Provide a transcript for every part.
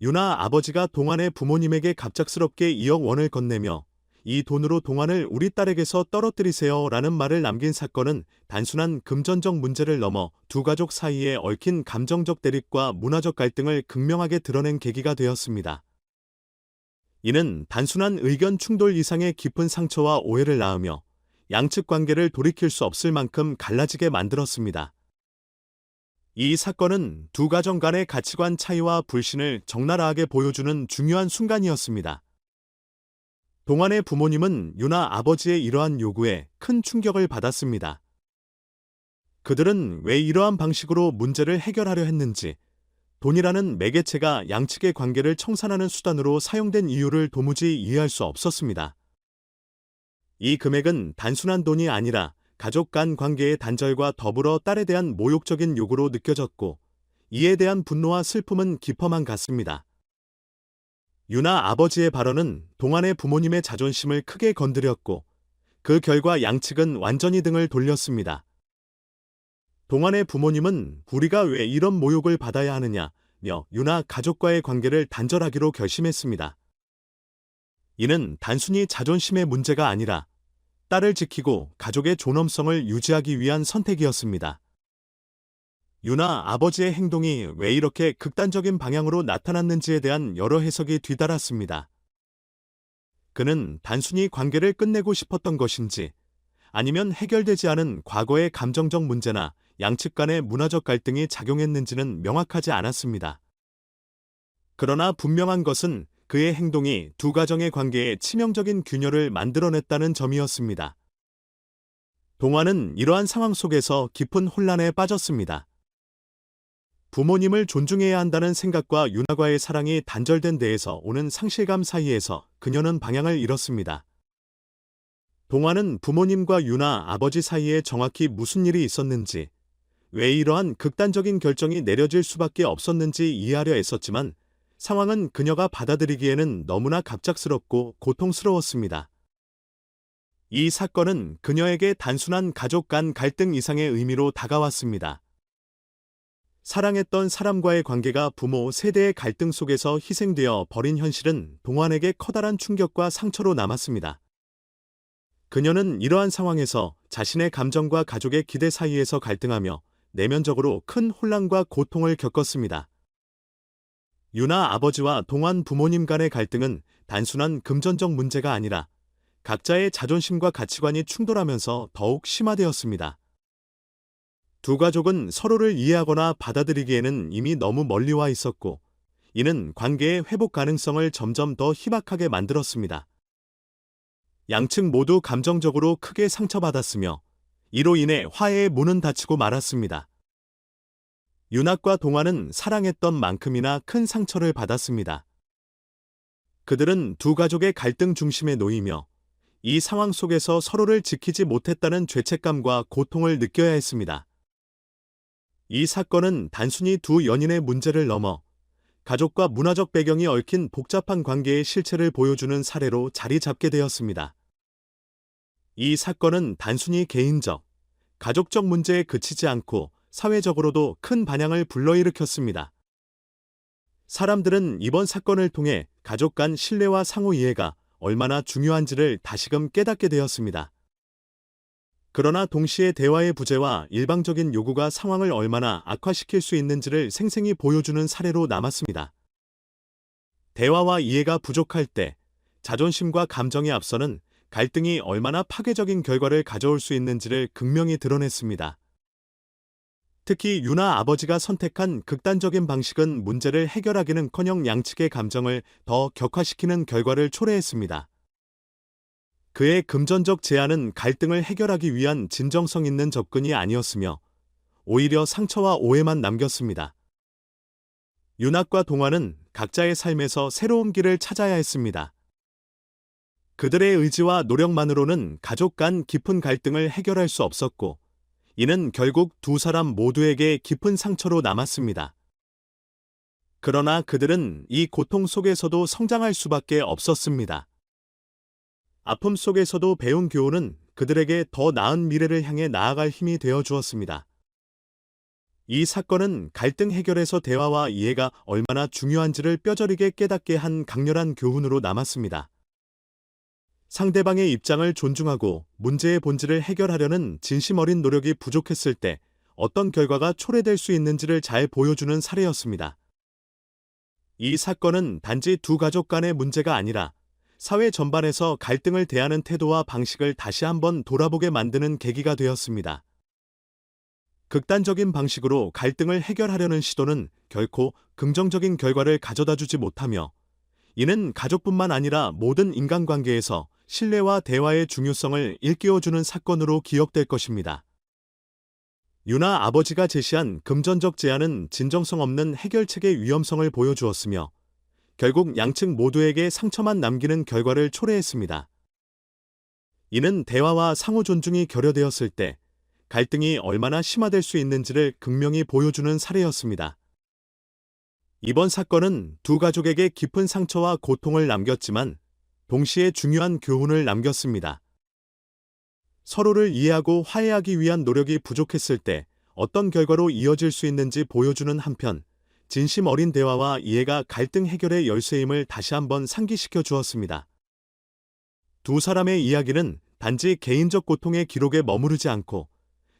유나 아버지가 동안의 부모님에게 갑작스럽게 2억 원을 건네며 이 돈으로 동안을 우리 딸에게서 떨어뜨리세요 라는 말을 남긴 사건은 단순한 금전적 문제를 넘어 두 가족 사이에 얽힌 감정적 대립과 문화적 갈등을 극명하게 드러낸 계기가 되었습니다. 이는 단순한 의견 충돌 이상의 깊은 상처와 오해를 낳으며 양측 관계를 돌이킬 수 없을 만큼 갈라지게 만들었습니다. 이 사건은 두 가정 간의 가치관 차이와 불신을 적나라하게 보여주는 중요한 순간이었습니다. 동안의 부모님은 유나 아버지의 이러한 요구에 큰 충격을 받았습니다. 그들은 왜 이러한 방식으로 문제를 해결하려 했는지, 돈이라는 매개체가 양측의 관계를 청산하는 수단으로 사용된 이유를 도무지 이해할 수 없었습니다. 이 금액은 단순한 돈이 아니라 가족 간 관계의 단절과 더불어 딸에 대한 모욕적인 요구로 느껴졌고, 이에 대한 분노와 슬픔은 깊어만 갔습니다. 유나 아버지의 발언은 동안의 부모님의 자존심을 크게 건드렸고, 그 결과 양측은 완전히 등을 돌렸습니다. 동안의 부모님은 우리가 왜 이런 모욕을 받아야 하느냐며 유나 가족과의 관계를 단절하기로 결심했습니다. 이는 단순히 자존심의 문제가 아니라 딸을 지키고 가족의 존엄성을 유지하기 위한 선택이었습니다. 유나 아버지의 행동이 왜 이렇게 극단적인 방향으로 나타났는지에 대한 여러 해석이 뒤따랐습니다. 그는 단순히 관계를 끝내고 싶었던 것인지, 아니면 해결되지 않은 과거의 감정적 문제나 양측 간의 문화적 갈등이 작용했는지는 명확하지 않았습니다. 그러나 분명한 것은 그의 행동이 두 가정의 관계에 치명적인 균열을 만들어냈다는 점이었습니다. 동화는 이러한 상황 속에서 깊은 혼란에 빠졌습니다. 부모님을 존중해야 한다는 생각과 유나과의 사랑이 단절된 데에서 오는 상실감 사이에서 그녀는 방향을 잃었습니다. 동화는 부모님과 유나 아버지 사이에 정확히 무슨 일이 있었는지, 왜 이러한 극단적인 결정이 내려질 수밖에 없었는지 이해하려 애썼지만 상황은 그녀가 받아들이기에는 너무나 갑작스럽고 고통스러웠습니다. 이 사건은 그녀에게 단순한 가족 간 갈등 이상의 의미로 다가왔습니다. 사랑했던 사람과의 관계가 부모 세대의 갈등 속에서 희생되어 버린 현실은 동환에게 커다란 충격과 상처로 남았습니다. 그녀는 이러한 상황에서 자신의 감정과 가족의 기대 사이에서 갈등하며 내면적으로 큰 혼란과 고통을 겪었습니다. 유나 아버지와 동환 부모님 간의 갈등은 단순한 금전적 문제가 아니라 각자의 자존심과 가치관이 충돌하면서 더욱 심화되었습니다. 두 가족은 서로를 이해하거나 받아들이기에는 이미 너무 멀리 와 있었고, 이는 관계의 회복 가능성을 점점 더 희박하게 만들었습니다. 양측 모두 감정적으로 크게 상처받았으며, 이로 인해 화해의 문은 닫히고 말았습니다. 윤학과 동화는 사랑했던 만큼이나 큰 상처를 받았습니다. 그들은 두 가족의 갈등 중심에 놓이며 이 상황 속에서 서로를 지키지 못했다는 죄책감과 고통을 느껴야 했습니다. 이 사건은 단순히 두 연인의 문제를 넘어 가족과 문화적 배경이 얽힌 복잡한 관계의 실체를 보여주는 사례로 자리 잡게 되었습니다. 이 사건은 단순히 개인적, 가족적 문제에 그치지 않고 사회적으로도 큰 반향을 불러일으켰습니다. 사람들은 이번 사건을 통해 가족 간 신뢰와 상호 이해가 얼마나 중요한지를 다시금 깨닫게 되었습니다. 그러나 동시에 대화의 부재와 일방적인 요구가 상황을 얼마나 악화시킬 수 있는지를 생생히 보여주는 사례로 남았습니다. 대화와 이해가 부족할 때 자존심과 감정에 앞서는 갈등이 얼마나 파괴적인 결과를 가져올 수 있는지를 극명히 드러냈습니다. 특히 유나 아버지가 선택한 극단적인 방식은 문제를 해결하기는커녕 양측의 감정을 더 격화시키는 결과를 초래했습니다. 그의 금전적 제안은 갈등을 해결하기 위한 진정성 있는 접근이 아니었으며 오히려 상처와 오해만 남겼습니다. 윤학과 동화는 각자의 삶에서 새로운 길을 찾아야 했습니다. 그들의 의지와 노력만으로는 가족 간 깊은 갈등을 해결할 수 없었고, 이는 결국 두 사람 모두에게 깊은 상처로 남았습니다. 그러나 그들은 이 고통 속에서도 성장할 수밖에 없었습니다. 아픔 속에서도 배운 교훈은 그들에게 더 나은 미래를 향해 나아갈 힘이 되어 주었습니다. 이 사건은 갈등 해결에서 대화와 이해가 얼마나 중요한지를 뼈저리게 깨닫게 한 강렬한 교훈으로 남았습니다. 상대방의 입장을 존중하고 문제의 본질을 해결하려는 진심 어린 노력이 부족했을 때 어떤 결과가 초래될 수 있는지를 잘 보여주는 사례였습니다. 이 사건은 단지 두 가족 간의 문제가 아니라 사회 전반에서 갈등을 대하는 태도와 방식을 다시 한번 돌아보게 만드는 계기가 되었습니다. 극단적인 방식으로 갈등을 해결하려는 시도는 결코 긍정적인 결과를 가져다 주지 못하며, 이는 가족뿐만 아니라 모든 인간관계에서 신뢰와 대화의 중요성을 일깨워주는 사건으로 기억될 것입니다. 유나 아버지가 제시한 금전적 제안은 진정성 없는 해결책의 위험성을 보여주었으며, 결국 양측 모두에게 상처만 남기는 결과를 초래했습니다. 이는 대화와 상호 존중이 결여되었을 때 갈등이 얼마나 심화될 수 있는지를 극명히 보여주는 사례였습니다. 이번 사건은 두 가족에게 깊은 상처와 고통을 남겼지만 동시에 중요한 교훈을 남겼습니다. 서로를 이해하고 화해하기 위한 노력이 부족했을 때 어떤 결과로 이어질 수 있는지 보여주는 한편, 진심 어린 대화와 이해가 갈등 해결의 열쇠임을 다시 한번 상기시켜 주었습니다. 두 사람의 이야기는 단지 개인적 고통의 기록에 머무르지 않고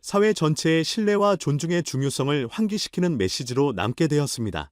사회 전체의 신뢰와 존중의 중요성을 환기시키는 메시지로 남게 되었습니다.